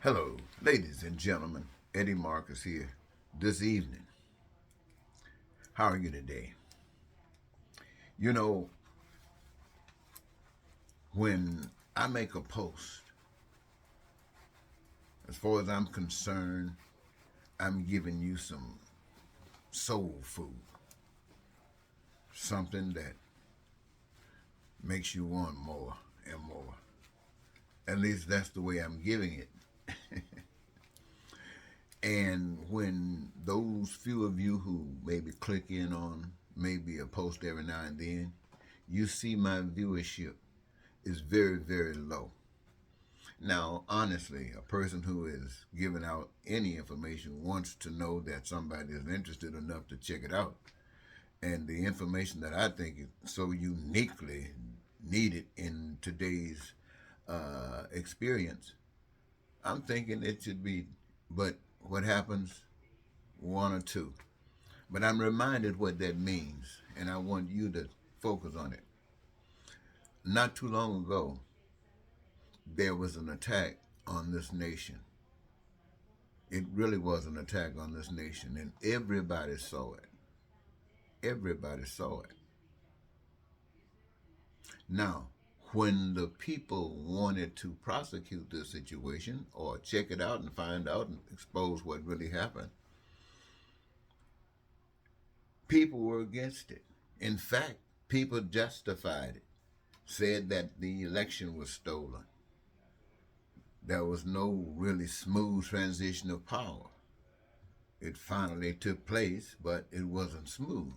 Hello, ladies and gentlemen. Eddie Marcus here this evening. How are you today? You know, when I make a post, as far as I'm concerned, I'm giving you some soul food, something that makes you want more and more. At least that's the way I'm giving it. And when those few of you who maybe click in on maybe a post every now and then, you see my viewership is very, very low. Now, honestly, a person who is giving out any information wants to know that somebody is interested enough to check it out. And the information that I think is so uniquely needed in today's experience, I'm thinking it should be, but what happens? One or two. But I'm reminded what that means, and I want you to focus on it. Not too long ago, there was an attack on this nation. It really was an attack on this nation, and everybody saw it. Everybody saw it. Now, when the people wanted to prosecute this situation or check it out and find out and expose what really happened, people were against it. In fact, people justified it, said that the election was stolen. There was no really smooth transition of power. It finally took place, but it wasn't smooth.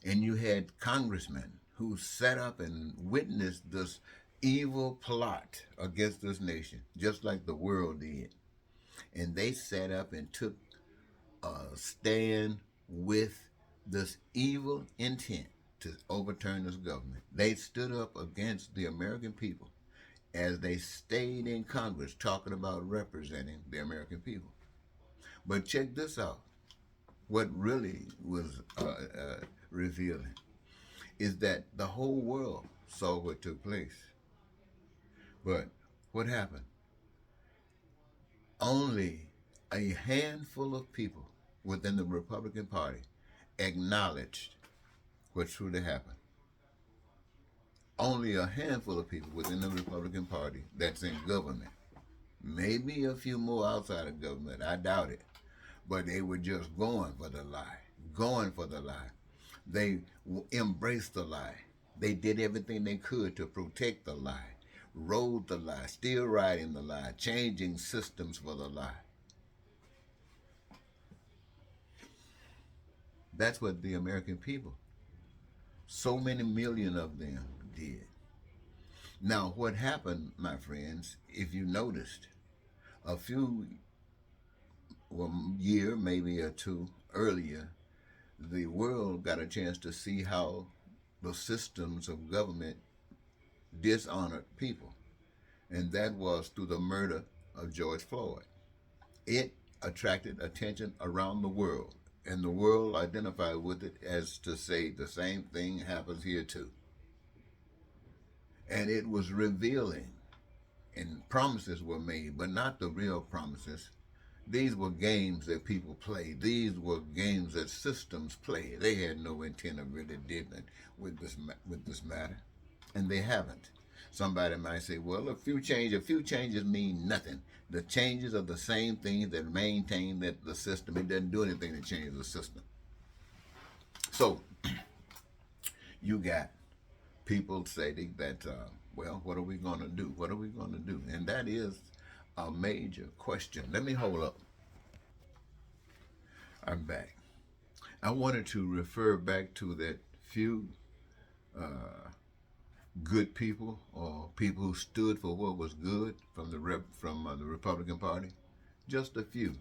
And you had congressmen who sat up and witnessed this evil plot against this nation, just like the world did. And they sat up and took a stand with this evil intent to overturn this government. They stood up against the American people as they stayed in Congress talking about representing the American people. But check this out. What really was revealing is that the whole world saw what took place. But what happened? Only a handful of people within the Republican Party acknowledged what truly happened. Only a handful of people within the Republican Party that's in government. Maybe a few more outside of government. I doubt it. But they were just going for the lie. Going for the lie. They embraced the lie. They did everything they could to protect the lie, rode the lie, still riding the lie, changing systems for the lie. That's what the American people, so many million of them, did. Now, what happened, my friends, if you noticed, a few year, maybe or two earlier, the world got a chance to see how the systems of government dishonored people, and that was through the murder of George Floyd. It attracted attention around the world, and the world identified with it as to say the same thing happens here too. And it was revealing, and promises were made, but not the real promises. These were games that people played. These were games that systems played. They had no intent of really dealing with this matter, and they haven't. Somebody might say, "Well, a few changes mean nothing. The changes are the same things that maintain that the system. It doesn't do anything to change the system." So you got people saying that, well, what are we going to do? What are we going to do? And that is a major question. Let me hold up. I'm back. I wanted to refer back to that few good people or people who stood for what was good from the Republican Party. Just a few.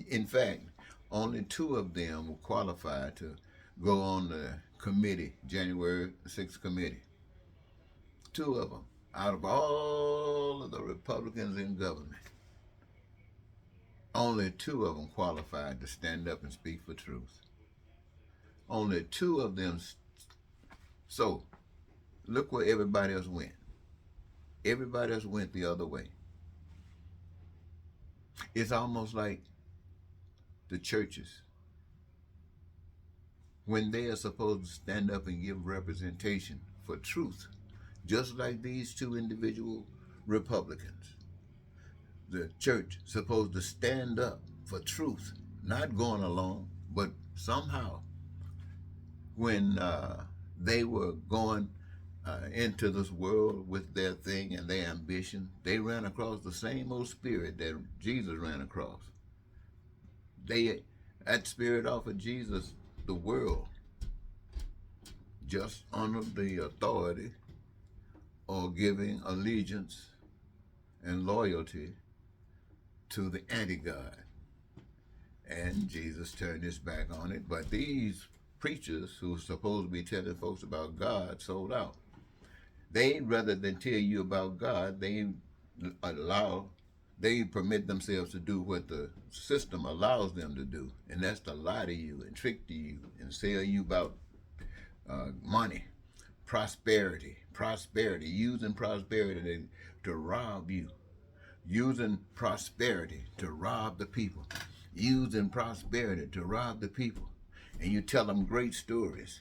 In fact, only two of them were qualified to go on the committee, January 6th committee. Two of them out of all of the Republicans in government. Only two of them qualified to stand up and speak for truth. Only two of them. So look where everybody else went. Everybody else went the other way. It's almost like the churches, when they are supposed to stand up and give representation for truth, just like these two individual Republicans. The church supposed to stand up for truth, not going along, but somehow when they were going into this world with their thing and their ambition, they ran across the same old spirit that Jesus ran across. They that spirit offered Jesus the world just under the authority or giving allegiance and loyalty to the anti-God. And Jesus turned his back on it. But these preachers who are supposed to be telling folks about God sold out. They, rather than tell you about God, they permit themselves to do what the system allows them to do. And that's to lie to you and trick to you and sell you about money, prosperity, using prosperity to rob you, using prosperity to rob the people, using prosperity to rob the people. And you tell them great stories,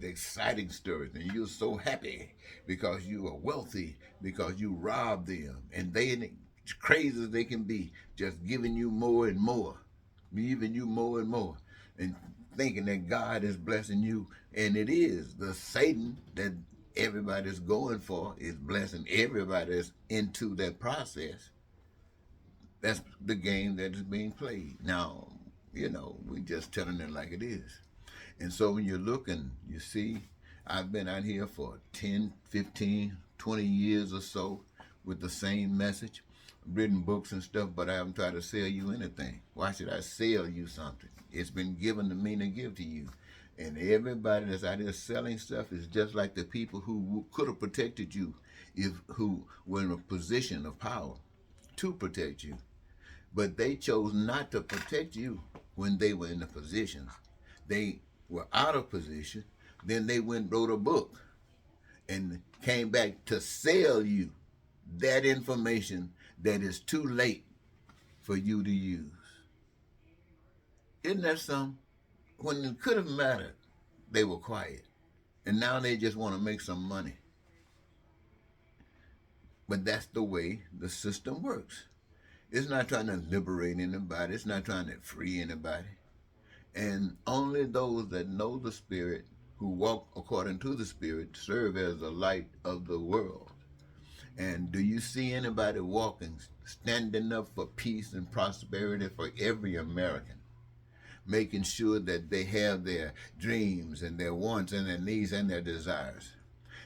exciting stories, and you're so happy because you are wealthy, because you robbed them, and they, crazy as they can be, just giving you more and more, and thinking that God is blessing you, and it is. The Satan that everybody's going for is blessing everybody that's into that process. That's the game that is being played. Now, we just telling it like it is. And so when you're looking, you see, I've been out here for 10, 15, 20 years or so with the same message, written books and stuff, but I haven't tried to sell you anything. Why should I sell you something? It's been given to me to give to you. And everybody that's out here selling stuff is just like the people who could have protected you, who were in a position of power to protect you. But they chose not to protect you when they were in the positions. They were out of position. Then they went and wrote a book and came back to sell you that information that is too late for you to use. Isn't that something? When it could have mattered, they were quiet. And now they just want to make some money. But that's the way the system works. It's not trying to liberate anybody. It's not trying to free anybody. And only those that know the Spirit, who walk according to the Spirit, serve as the light of the world. And do you see anybody walking, standing up for peace and prosperity for every American? Making sure that they have their dreams and their wants and their needs and their desires.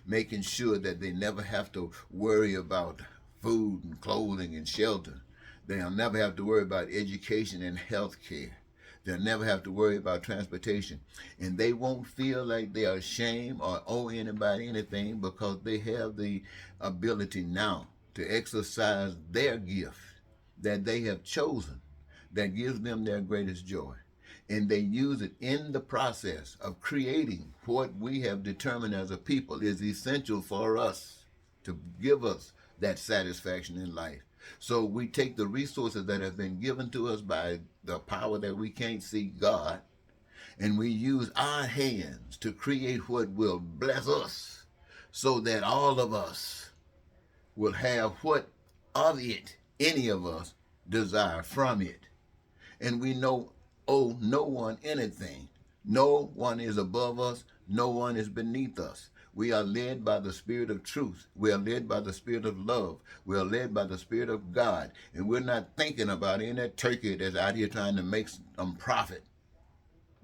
Making sure that they never have to worry about food and clothing and shelter. They'll never have to worry about education and health care. They'll never have to worry about transportation. And they won't feel like they are ashamed or owe anybody anything because they have the ability now to exercise their gift that they have chosen that gives them their greatest joy. And they use it in the process of creating what we have determined as a people is essential for us to give us that satisfaction in life. So we take the resources that have been given to us by the power that we can't see, God, and we use our hands to create what will bless us so that all of us will have what of it any of us desire from it. And we owe no one anything. No one is above us. No one is beneath us. We are led by the Spirit of truth. We are led by the Spirit of love. We are led by the Spirit of God. And we're not thinking about any turkey that's out here trying to make some profit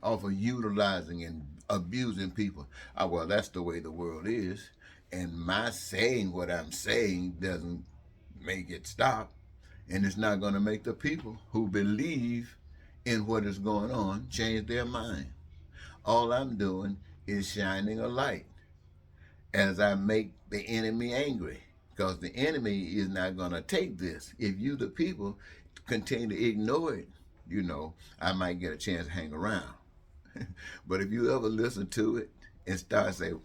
off of utilizing and abusing people. Well, that's the way the world is. And my saying what I'm saying doesn't make it stop. And it's not going to make the people who believe in what is going on change their mind. All I'm doing is shining a light as I make the enemy angry, because the enemy is not going to take this. If you, the people, continue to ignore it, I might get a chance to hang around. But if you ever listen to it and start saying,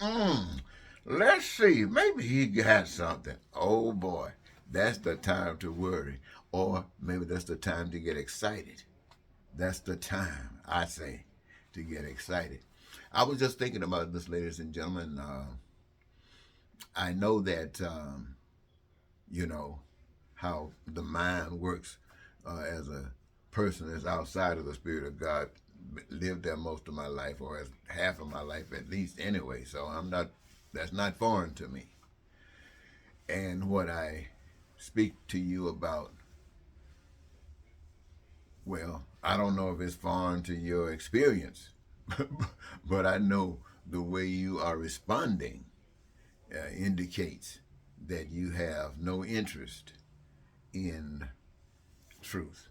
let's see, maybe he got something. Oh boy, That's the time to worry. Or maybe that's the time to get excited. That's the time, I say, to get excited. I was just thinking about this, ladies and gentlemen. I know that, you know, how the mind works as a person that's outside of the Spirit of God. Lived there most of my life, or as half of my life at least, anyway. So I'm not. That's not foreign to me. And what I speak to you about, well, I don't know if it's foreign to your experience, but I know the way you are responding indicates that you have no interest in truth.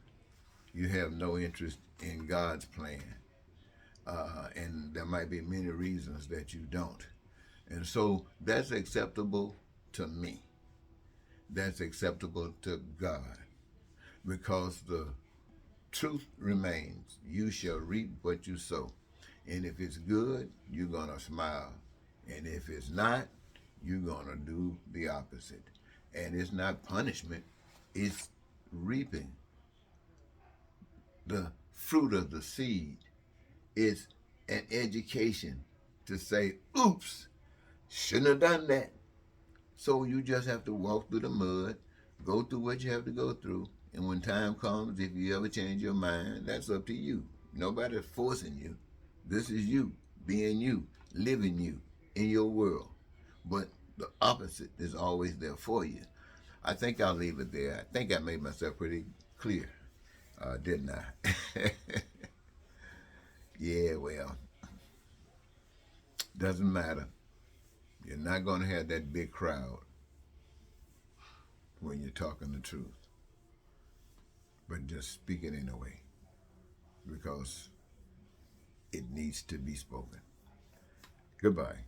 You have no interest in God's plan. And there might be many reasons that you don't. And so that's acceptable to me. That's acceptable to God. Because the truth remains. You shall reap what you sow. And if it's good, you're going to smile. And if it's not, you're going to do the opposite. And it's not punishment, it's reaping the fruit of the seed. It's an education to say, oops, shouldn't have done that. So you just have to walk through the mud, go through what you have to go through. And when time comes, if you ever change your mind, that's up to you. Nobody's forcing you. This is you, being you, living you in your world. But the opposite is always there for you. I think I'll leave it there. I think I made myself pretty clear, didn't I? Yeah, well, doesn't matter. You're not going to have that big crowd when you're talking the truth. But just speak it anyway, because it needs to be spoken. Goodbye.